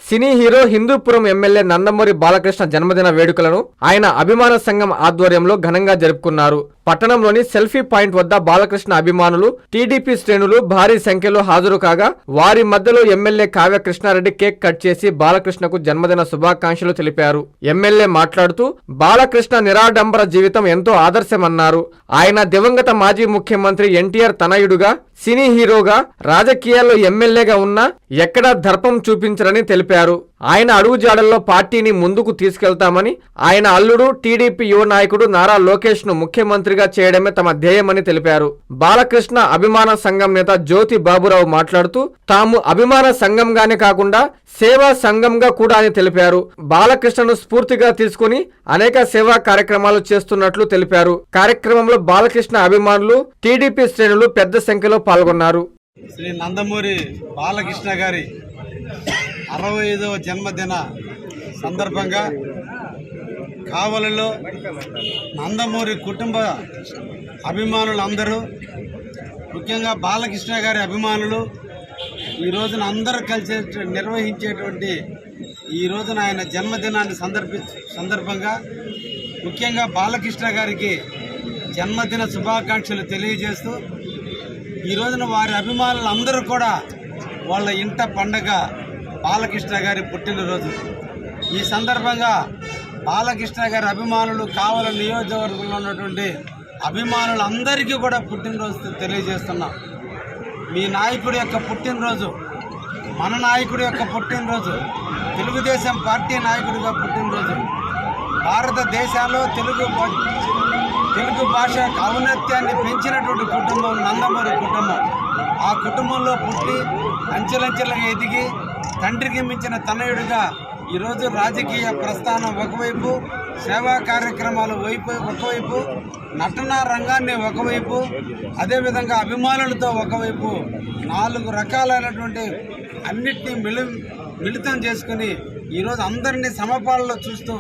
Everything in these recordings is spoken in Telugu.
సినీ హీరో హిందూపురం ఎమ్మెల్యే నందమూరి బాలకృష్ణ జన్మదిన వేడుకలను ఆయన అభిమాన సంఘం ఆధ్వర్యంలో ఘనంగా జరుపుకున్నారు. పట్టణంలోని సెల్ఫీ పాయింట్ వద్ద బాలకృష్ణ అభిమానులు, టీడీపీ శ్రేణులు భారీ సంఖ్యలో హాజరు కాగా వారి మధ్యలో MLA Kavya Krishna Reddy cake cut చేసి బాలకృష్ణకు జన్మదిన శుభాకాంక్షలు తెలిపారు. ఎమ్మెల్యే మాట్లాడుతూ బాలకృష్ణ నిరాడంబర జీవితం ఎంతో ఆదర్శమన్నారు. ఆయన దివంగత మాజీ ముఖ్యమంత్రి ఎన్టీఆర్ తనయుడుగా, సినీ హీరోగా, రాజకీయాల్లో ఎమ్మెల్యేగా ఉన్నా ఎక్కడా దర్పం చూపించరని తెలిపారు. ఆయన అడుగుజాడల్లో పార్టీని ముందుకు తీసుకెళ్తామని, ఆయన అల్లుడు టీడీపీ యువ నాయకుడు నారా లోకేష్ ను ముఖ్యమంత్రిగా చేయడమే తమ ధ్యేయమని తెలిపారు. బాలకృష్ణ అభిమాన సంఘం నేత జ్యోతి బాబురావు మాట్లాడుతూ తాము అభిమాన సంఘంగానే కాకుండా సేవా సంఘంగా కూడా అని తెలిపారు. బాలకృష్ణను స్ఫూర్తిగా తీసుకుని అనేక సేవా కార్యక్రమాలు చేస్తున్నట్లు తెలిపారు. కార్యక్రమంలో బాలకృష్ణ అభిమానులు, టీడీపీ శ్రేణులు పెద్ద సంఖ్యలో పాల్గొన్నారు. శ్రీ నందమూరి బాలకృష్ణ గారి 65వ జన్మదిన సందర్భంగా కావలిలో నందమూరి కుటుంబ అభిమానులందరూ, ముఖ్యంగా బాలకృష్ణ గారి అభిమానులు ఈ రోజున అందరూ కలిసి నిర్వహించేటువంటి ఈ రోజున ఆయన జన్మదినాన్ని సందర్భంగా ముఖ్యంగా బాలకృష్ణ గారికి జన్మదిన శుభాకాంక్షలు తెలియజేస్తూ ఈ రోజున వారి అభిమానులందరూ కూడా వాళ్ళ ఇంట పండగ బాలకృష్ణ గారి పుట్టినరోజు. ఈ సందర్భంగా బాలకృష్ణ గారి అభిమానులు, కావలి నియోజకవర్గంలో ఉన్నటువంటి అభిమానులందరికీ కూడా పుట్టినరోజు తెలియజేస్తున్నాం. మీ నాయకుడి యొక్క పుట్టినరోజు, మన నాయకుడి యొక్క పుట్టినరోజు, తెలుగుదేశం పార్టీ నాయకుడిగా పుట్టినరోజు, భారతదేశంలో తెలుగు భాష ఔన్నత్యాన్ని పెంచినటువంటి కుటుంబం నందమూరి కుటుంబం. ఆ కుటుంబంలో పుట్టి అంచెలంచెలుగా ఎదిగి తండ్రికి మించిన తనయుడిగా ఈరోజు రాజకీయ ప్రస్థానం ఒకవైపు, సేవా కార్యక్రమాలు ఒకవైపు, నటనా రంగాన్ని ఒకవైపు, అదేవిధంగా అభిమానులతో ఒకవైపు 4 రకాలైనటువంటి అన్నిటినీ మిళితం చేసుకుని ఈరోజు అందరినీ సమపాలలో చూస్తూ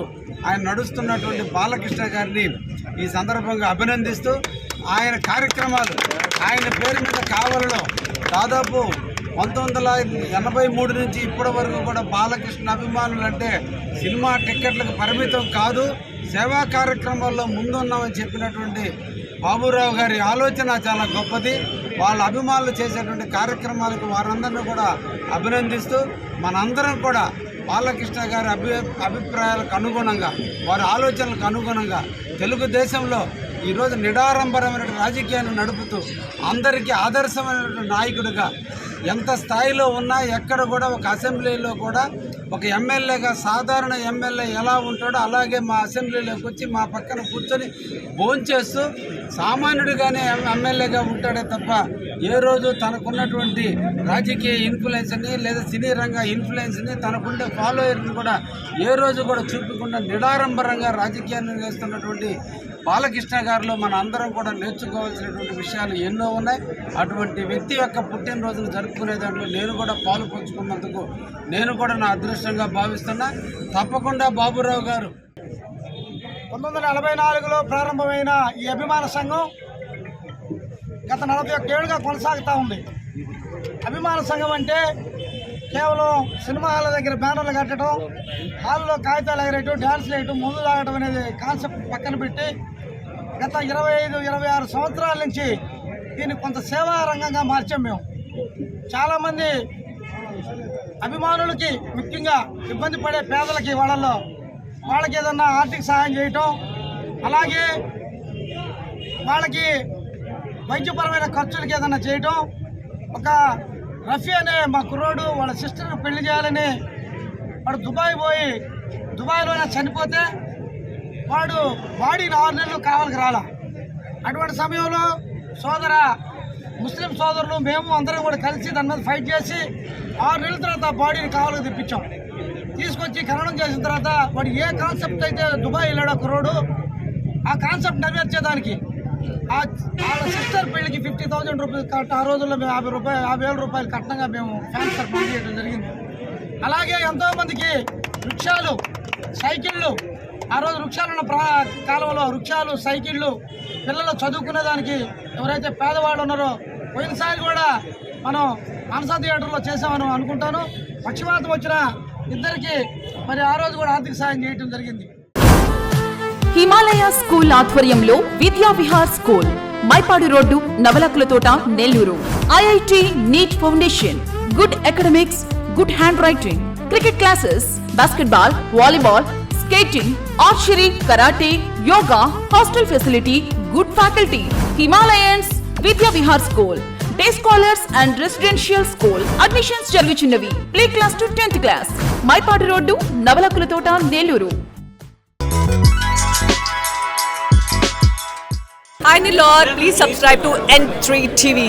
ఆయన నడుస్తున్నటువంటి బాలకృష్ణ గారిని ఈ సందర్భంగా అభినందిస్తూ, ఆయన కార్యక్రమాలు ఆయన పేరు మీద కావలిలో దాదాపు 1983 నుంచి ఇప్పటి వరకు కూడా బాలకృష్ణ అభిమానులు అంటే సినిమా టిక్కెట్లకు పరిమితం కాదు, సేవా కార్యక్రమాల్లో ముందున్నామని చెప్పినటువంటి బాబురావు గారి ఆలోచన చాలా గొప్పది. వాళ్ళ అభిమానులు చేసేటువంటి కార్యక్రమాలకు వారందరినీ కూడా అభినందిస్తూ మనందరం కూడా బాలకృష్ణ గారి అభిప్రాయాలకు అనుగుణంగా, వారి ఆలోచనలకు అనుగుణంగా తెలుగుదేశంలో ఈరోజు నిడారంభరమైన రాజకీయాన్ని నడుపుతూ అందరికీ ఆదర్శమైనటువంటి నాయకుడిగా ఎంత స్థాయిలో ఉన్నా ఎక్కడ కూడా ఒక అసెంబ్లీలో కూడా ఒక ఎమ్మెల్యేగా, సాధారణ ఎమ్మెల్యే ఎలా ఉంటాడో అలాగే మా అసెంబ్లీలోకి వచ్చి మా పక్కన కూర్చొని భోంచేస్తూ సామాన్యుడిగానే ఎమ్మెల్యేగా ఉంటాడే తప్ప ఏ రోజు తనకున్నటువంటి రాజకీయ ఇన్ఫ్లుయెన్స్ని లేదా సినీ రంగ ఇన్ఫ్లుయెన్స్ని, తనకుండే ఫాలోయర్ని కూడా ఏ రోజు కూడా చూపకుండా నిడారంభరంగా రాజకీయాన్ని చేస్తున్నటువంటి బాలకృష్ణ గారిలో మన అందరం కూడా నేర్చుకోవాల్సినటువంటి విషయాలు ఎన్నో ఉన్నాయి. అటువంటి వ్యక్తి యొక్క పుట్టినరోజును జరుపుకునే దాంట్లో నేను కూడా పాలు పంచుకున్నందుకు నేను కూడా నా అదృష్టంగా భావిస్తున్నా. తప్పకుండా బాబురావు గారు 1944లో ప్రారంభమైన ఈ అభిమాన సంఘం గత 41 ఏళ్ళుగా కొనసాగుతూ ఉంది. అభిమాన సంఘం అంటే కేవలం సినిమా హాళ్ళ దగ్గర బ్యానర్లు కట్టడం, హాల్లో కాగితాలు ఎగరేయటం, డ్యాన్స్లు వేయటం, ముందు తాగటం అనేది కాన్సెప్ట్ పక్కన పెట్టి గత 25-26 సంవత్సరాల నుంచి దీన్ని కొంత సేవా రంగంగా మార్చాం. మేము చాలామంది అభిమానులకి, ముఖ్యంగా ఇబ్బంది పడే పేదలకి, వాళ్ళకి ఏదన్నా ఆర్థిక సహాయం చేయటం, అలాగే వాళ్ళకి వైద్యపరమైన ఖర్చులకి ఏదన్నా చేయటం. ఒక రఫీ అనే మా కుర్రోడు వాళ్ళ సిస్టర్ని పెళ్లి చేయాలని వాడు దుబాయ్లోనే చనిపోతే వాడు బాడీని 6 నెలలు కావాలికి రాలా. అటువంటి సమయంలో ముస్లిం సోదరులు మేము అందరం కూడా కలిసి దాని మీద ఫైట్ చేసి 6 నెలల తర్వాత బాడీని కావాలికి తెప్పించాం. తీసుకొచ్చి ఖననం చేసిన తర్వాత వాడు ఏ కాన్సెప్ట్ అయితే దుబాయ్ వెళ్ళాడో కుర్రోడు, ఆ కాన్సెప్ట్ నెరవేర్చేదానికి వాళ్ళ సిస్టర్ పెళ్లికి 50,000 రూపాయలు కట్ట, ఆ రోజుల్లో మేము 50,000 రూపాయలు కట్నంగా మేము ఫ్యాన్స్ తరఫున చేయడం జరిగింది. అలాగే ఎంతోమందికి వృక్షాలు, సైకిళ్ళు, ఆ రోజు వృక్షాలున్న కాలంలో వృక్షాలు, సైకిళ్ళు పిల్లలు చదువుకునేదానికి ఎవరైతే పేదవాళ్ళు ఉన్నారో, పోయినసారి కూడా మనం మానస థియేటర్లో చేసామని అనుకుంటాను. పక్షవాతం వచ్చిన ఇద్దరికి మరి ఆ రోజు కూడా ఆర్థిక సాయం చేయడం జరిగింది. హిమాలయ స్కూల్ ఆధ్వర్యంలో Vidya Vihar school, Mypadu road, Navalakula Thota, Nellore. IIT NEET foundation, good academics, good handwriting, cricket classes, basketball, volleyball, skating, archery, karate, yoga, hostel facility, good faculty. Himalayans Vidya Vihar school, day scholars and residential school. Admissions జరుగుచున్నవి. Play class to 10th class. Mypadu road, Navalakula Thota, Nellore. Hi Nilor, please subscribe to N3 TV.